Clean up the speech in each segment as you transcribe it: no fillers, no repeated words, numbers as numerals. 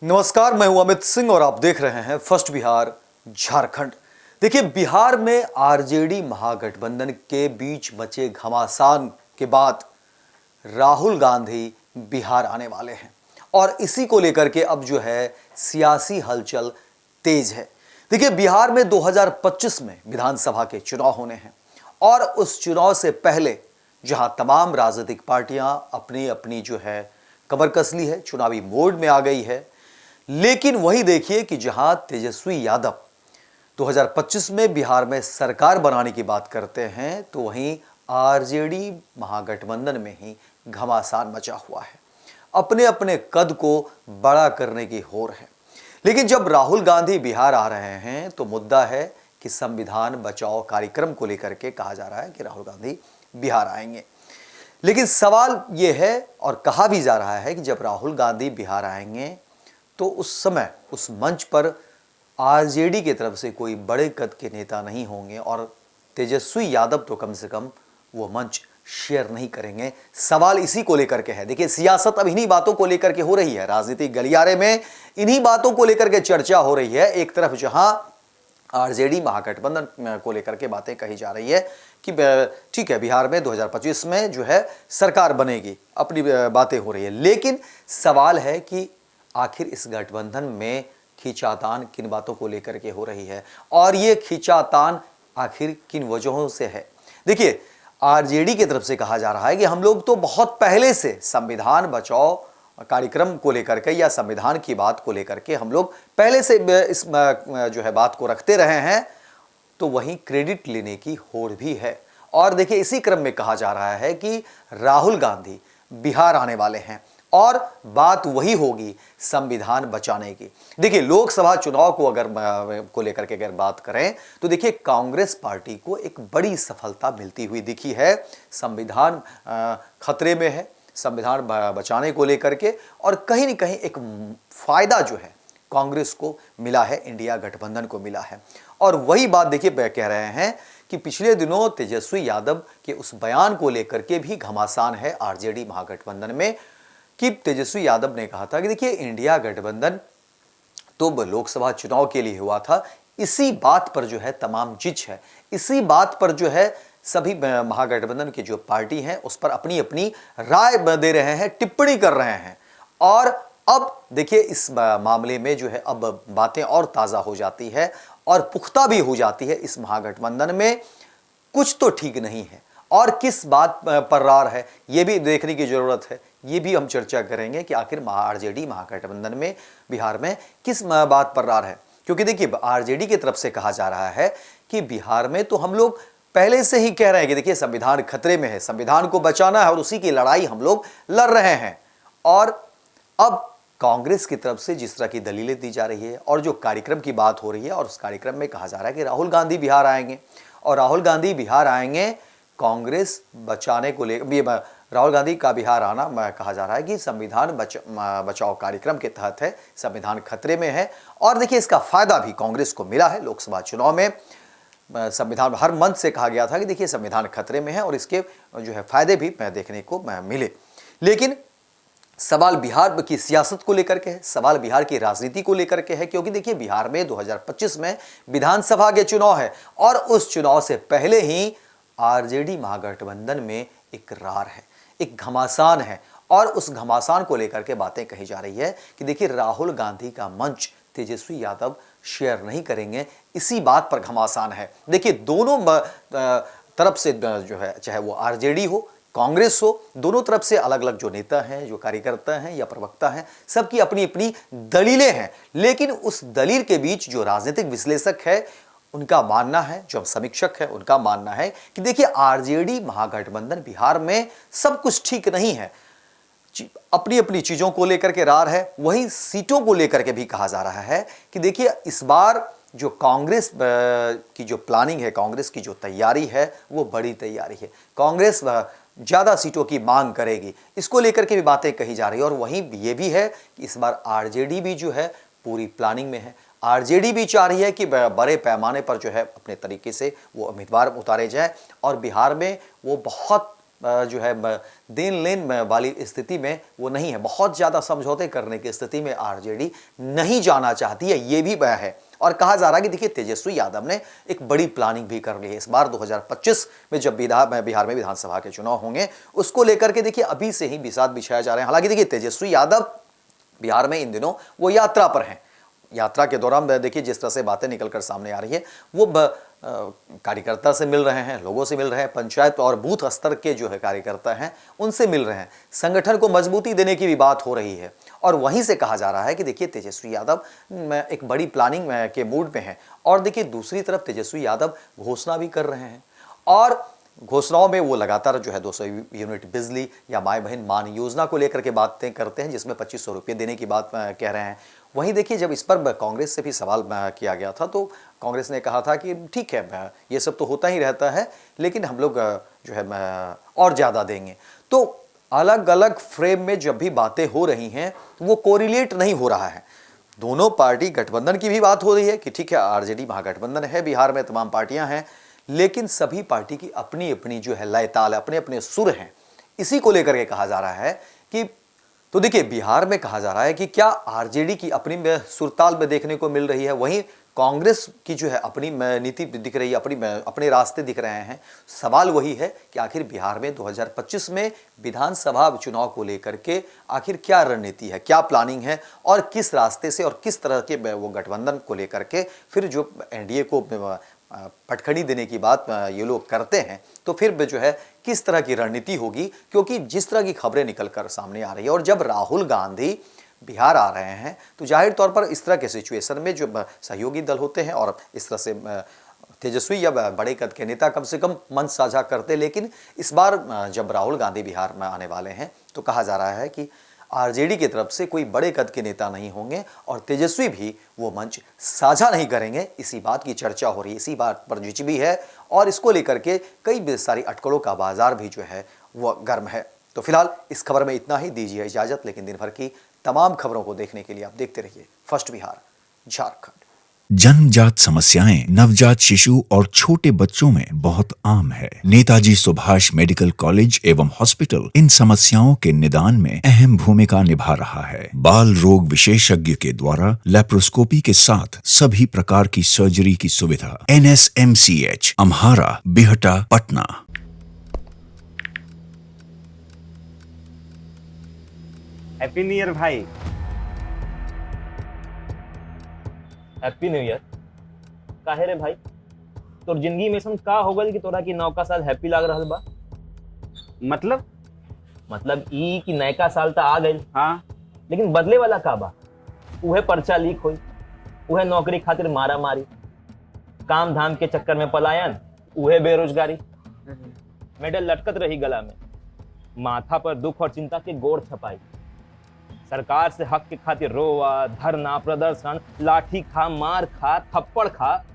नमस्कार, मैं हूं अमित सिंह और आप देख रहे हैं फर्स्ट बिहार झारखंड। देखिए, बिहार में आरजेडी महागठबंधन के बीच मचे घमासान के बाद राहुल गांधी बिहार आने वाले हैं और इसी को लेकर के अब जो है सियासी हलचल तेज है। देखिए, बिहार में 2025 में विधानसभा के चुनाव होने हैं और उस चुनाव से पहले जहां तमाम राजनीतिक पार्टियां अपनी अपनी जो है कमर कस ली है, चुनावी मोड में आ गई है, लेकिन वही देखिए कि जहां तेजस्वी यादव 2025 में बिहार में सरकार बनाने की बात करते हैं तो वहीं आरजेडी महागठबंधन में ही घमासान मचा हुआ है। अपने अपने कद को बड़ा करने की होड़ है। लेकिन जब राहुल गांधी बिहार आ रहे हैं तो मुद्दा है कि संविधान बचाओ कार्यक्रम को लेकर के कहा जा रहा है कि राहुल गांधी बिहार आएंगे। लेकिन सवाल यह है और कहा भी जा रहा है कि जब राहुल गांधी बिहार आएंगे तो उस समय उस मंच पर आरजेडी की तरफ से कोई बड़े कद के नेता नहीं होंगे और तेजस्वी यादव तो कम से कम वो मंच शेयर नहीं करेंगे। सवाल इसी को लेकर के है। देखिए, सियासत अब इन्हीं बातों को लेकर के हो रही है। राजनीतिक गलियारे में इन्हीं बातों को लेकर के चर्चा हो रही है। एक तरफ जहां आरजेडी महागठबंधन को लेकर के बातें कही जा रही है कि ठीक है, बिहार में 2025 में जो है सरकार बनेगी, अपनी बातें हो रही है। लेकिन सवाल है कि आखिर इस गठबंधन में खींचातान किन बातों को लेकर के हो रही है और ये खींचातान आखिर किन वजहों से है। देखिए, आरजेडी की तरफ से कहा जा रहा है कि हम लोग तो बहुत पहले से संविधान बचाओ कार्यक्रम को लेकर के या संविधान की बात को लेकर के हम लोग पहले से इस जो है बात को रखते रहे हैं, तो वहीं क्रेडिट लेने की होड़ भी है। और देखिए, इसी क्रम में कहा जा रहा है कि राहुल गांधी बिहार आने वाले हैं और बात वही होगी संविधान बचाने की। देखिए, लोकसभा चुनाव को लेकर के अगर बात करें तो देखिए, कांग्रेस पार्टी को एक बड़ी सफलता मिलती हुई दिखी है। संविधान खतरे में है, संविधान बचाने को लेकर के, और कहीं न कहीं एक फायदा जो है कांग्रेस को मिला है, इंडिया गठबंधन को मिला है। और वही बात देखिए कह रहे हैं कि पिछले दिनों तेजस्वी यादव के उस बयान को लेकर के भी घमासान है आरजेडी महागठबंधन में कि तेजस्वी यादव ने कहा था कि देखिए, इंडिया गठबंधन तो लोकसभा चुनाव के लिए हुआ था, इसी बात पर जो है तमाम जिच है, इसी बात पर जो है सभी महागठबंधन की जो पार्टी हैं उस पर अपनी अपनी राय दे रहे हैं, टिप्पणी कर रहे हैं। और अब देखिए, इस मामले में जो है अब बातें और ताज़ा हो जाती है और पुख्ता भी हो जाती है। इस महागठबंधन में कुछ तो ठीक नहीं है और किस बात पर रार है ये भी देखने की जरूरत है। ये भी हम चर्चा करेंगे कि आखिर आरजेडी महागठबंधन में बिहार में किस बात पर रार है। क्योंकि देखिए, आरजेडी की तरफ से कहा जा रहा है कि बिहार में तो हम लोग पहले से ही कह रहे हैं कि देखिए, संविधान खतरे में है, संविधान को बचाना है और उसी की लड़ाई हम लोग लड़ रहे हैं। और अब कांग्रेस की तरफ से जिस तरह की दलीलें दी जा रही है और जो कार्यक्रम की बात हो रही है, और उस कार्यक्रम में कहा जा रहा है कि राहुल गांधी बिहार आएंगे और राहुल गांधी बिहार आएंगे कांग्रेस बचाने को लेकर, राहुल गांधी का बिहार आना कहा जा रहा है कि संविधान बचाओ कार्यक्रम के तहत है, संविधान खतरे में है। और देखिए, इसका फायदा भी कांग्रेस को मिला है। लोकसभा चुनाव में संविधान हर मंच से कहा गया था कि देखिए, संविधान खतरे में है और इसके जो है फायदे भी देखने को मिले। लेकिन सवाल बिहार की सियासत को लेकर के है, सवाल बिहार की राजनीति को लेकर के है। क्योंकि देखिए, बिहार में 2025 में विधानसभा के चुनाव है और उस चुनाव से पहले ही आरजेडी महागठबंधन में एक रार है, एक घमासान है। और उस घमासान को लेकर के बातें कही जा रही है कि देखिए, राहुल गांधी का मंच तेजस्वी यादव शेयर नहीं करेंगे, इसी बात पर घमासान है। देखिए, दोनों तरफ से जो है, चाहे वो आरजेडी हो, कांग्रेस हो, दोनों तरफ से अलग अलग जो नेता हैं, जो कार्यकर्ता हैं या प्रवक्ता हैं, सबकी अपनी अपनी दलीलें हैं। लेकिन उस दलील के बीच जो राजनीतिक विश्लेषक है उनका मानना है, जो समीक्षक है उनका मानना है कि देखिए, आरजेडी महागठबंधन बिहार में सब कुछ ठीक नहीं है, अपनी अपनी चीजों को लेकर के रार है। वहीं सीटों को लेकर के भी कहा जा रहा है कि देखिए, इस बार जो कांग्रेस की जो प्लानिंग है, कांग्रेस की जो तैयारी है, वो बड़ी तैयारी है। कांग्रेस ज्यादा सीटों की मांग करेगी, इसको लेकर के भी बातें कही जा रही है। और वहीं ये भी है कि इस बार आरजेडी भी जो है पूरी प्लानिंग में है। आरजेडी भी चाह रही है कि बड़े पैमाने पर जो है अपने तरीके से वो उम्मीदवार उतारे जाए और बिहार में वो बहुत जो है देन लेन वाली स्थिति में वो नहीं है, बहुत ज़्यादा समझौते करने की स्थिति में आरजेडी नहीं जाना चाहती है, ये भी है। और कहा जा रहा है कि देखिए तेजस्वी यादव ने एक बड़ी प्लानिंग भी कर ली है। इस बार 2025 में जब बिहार में विधानसभा के चुनाव होंगे, उसको लेकर के देखिए अभी से ही बिसात बिछाया जा रहे हैं। हालांकि देखिए तेजस्वी यादव बिहार में इन दिनों वो यात्रा पर हैं। यात्रा के दौरान देखिए जिस तरह से बातें निकलकर सामने आ रही है, वो कार्यकर्ता से मिल रहे हैं, लोगों से मिल रहे हैं, पंचायत और बूथ स्तर के जो है कार्यकर्ता हैं उनसे मिल रहे हैं, संगठन को मजबूती देने की भी बात हो रही है। और वहीं से कहा जा रहा है कि देखिए तेजस्वी यादव एक बड़ी प्लानिंग के मूड में है। और देखिए दूसरी तरफ तेजस्वी यादव घोषणा भी कर रहे हैं, और घोषणाओं में वो लगातार जो है 200 यूनिट बिजली या माई बहन मान योजना को लेकर के बातें करते हैं, जिसमें 2500 रुपये देने की बात कह रहे हैं। वहीं देखिए जब इस पर कांग्रेस से भी सवाल किया गया था, तो कांग्रेस ने कहा था कि ठीक है, ये सब तो होता ही रहता है, लेकिन हम लोग जो है और ज़्यादा देंगे। तो अलग अलग फ्रेम में जब भी बातें हो रही हैं, वो कोरिलेट नहीं हो रहा है। दोनों पार्टी गठबंधन की भी बात हो रही है कि ठीक है, आरजेडी महागठबंधन है, बिहार में तमाम पार्टियां हैं, लेकिन सभी पार्टी की अपनी अपनी जो है लय ताल, अपने अपने सुर हैं। इसी को लेकर के कहा जा रहा है कि तो देखिए बिहार में कहा जा रहा है कि क्या आरजेडी की अपनी सुरताल में देखने को मिल रही है, वहीं कांग्रेस की जो है अपनी नीति दिख रही है, अपने रास्ते दिख रहे हैं। सवाल वही है कि आखिर बिहार में 2025 में विधानसभा चुनाव को लेकर के आखिर क्या रणनीति है, क्या प्लानिंग है, और किस रास्ते से और किस तरह के वो गठबंधन को लेकर के फिर जो एनडीए को पटखनी देने की बात ये लोग करते हैं, तो फिर जो है किस तरह की रणनीति होगी। क्योंकि जिस तरह की खबरें निकलकर सामने आ रही है, और जब राहुल गांधी बिहार आ रहे हैं, तो जाहिर तौर पर इस तरह के सिचुएशन में जो सहयोगी दल होते हैं, और इस तरह से तेजस्वी या बड़े कद के नेता कम से कम मन साझा करते। लेकिन इस बार जब राहुल गांधी बिहार में आने वाले हैं, तो कहा जा रहा है कि आरजेडी की तरफ से कोई बड़े कद के नेता नहीं होंगे, और तेजस्वी भी वो मंच साझा नहीं करेंगे। इसी बात की चर्चा हो रही है, इसी बात पर जिच भी है, और इसको लेकर के कई सारी अटकलों का बाजार भी जो है वह गर्म है। तो फिलहाल इस खबर में इतना ही, दीजिए इजाजत। लेकिन दिन भर की तमाम खबरों को देखने के लिए आप देखते रहिए फर्स्ट बिहार झारखंड। जन्मजात समस्याएं नवजात शिशु और छोटे बच्चों में बहुत आम है। नेताजी सुभाष मेडिकल कॉलेज एवं हॉस्पिटल इन समस्याओं के निदान में अहम भूमिका निभा रहा है। बाल रोग विशेषज्ञ के द्वारा लेप्रोस्कोपी के साथ सभी प्रकार की सर्जरी की सुविधा। NSMCH Amhara, Bihta, Patna. Happy new year भाई। Happy new year. काहे रे भाई, तोर जिंदगी में ऐसा का हो गल कि तोरा की नौका साल हैप्पी लाग रहल बा? मतलब ई कि नयका साल तो आ गइल, हाँ, लेकिन बदले वाला का बा? उहे पर्चा लीक होई, उहे नौकरी खातिर मारा मारी, काम धाम के चक्कर में पलायन, उहे बेरोजगारी, मेडल लटकत रही गला में, माथा पर दुख और चिंता के गोड़ छपाई, सरकार से हक के खातिर रोवा, धरना, प्रदर्शन, लाठी खा, मार खा, थप्पड़ खा।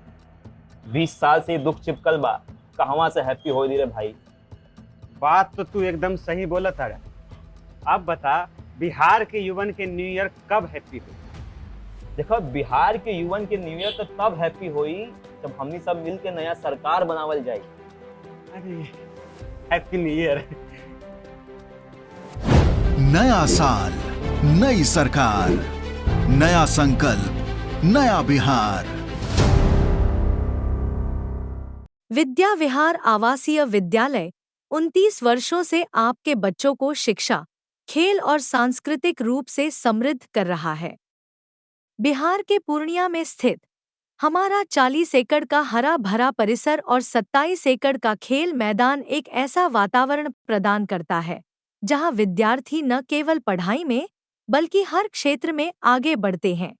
20 साल से दुख चिपकल बा, कहवा से हैप्पी हो रे भाई? बात तो तू एकदम सही बोला था। अब बता, बिहार के युवन के न्यू ईयर कब हैप्पी हुई? देखो, बिहार के युवन के न्यू ईयर तो तब हैप्पी हुई जब हमनी सब मिल के नया सरकार बनावल जाए। अरे हैप्पी न्यू ईयर। नया साल, नई सरकार, नया संकल्प, नया बिहार। विद्या विहार आवासीय विद्यालय 29 वर्षों से आपके बच्चों को शिक्षा, खेल और सांस्कृतिक रूप से समृद्ध कर रहा है। बिहार के पूर्णिया में स्थित हमारा 40 एकड़ का हरा भरा परिसर और 27 एकड़ का खेल मैदान एक ऐसा वातावरण प्रदान करता है जहां विद्यार्थी न केवल पढ़ाई में बल्कि हर क्षेत्र में आगे बढ़ते हैं।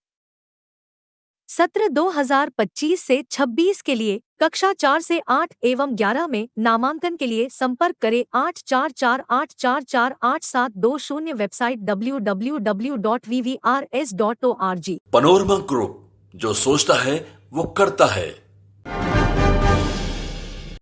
सत्र 2025 से 26 के लिए कक्षा 4 से 8 एवं 11 में नामांकन के लिए संपर्क करें 8448448720। Website www.vvrs.org। पनोरमा ग्रुप, जो सोचता है वो करता है।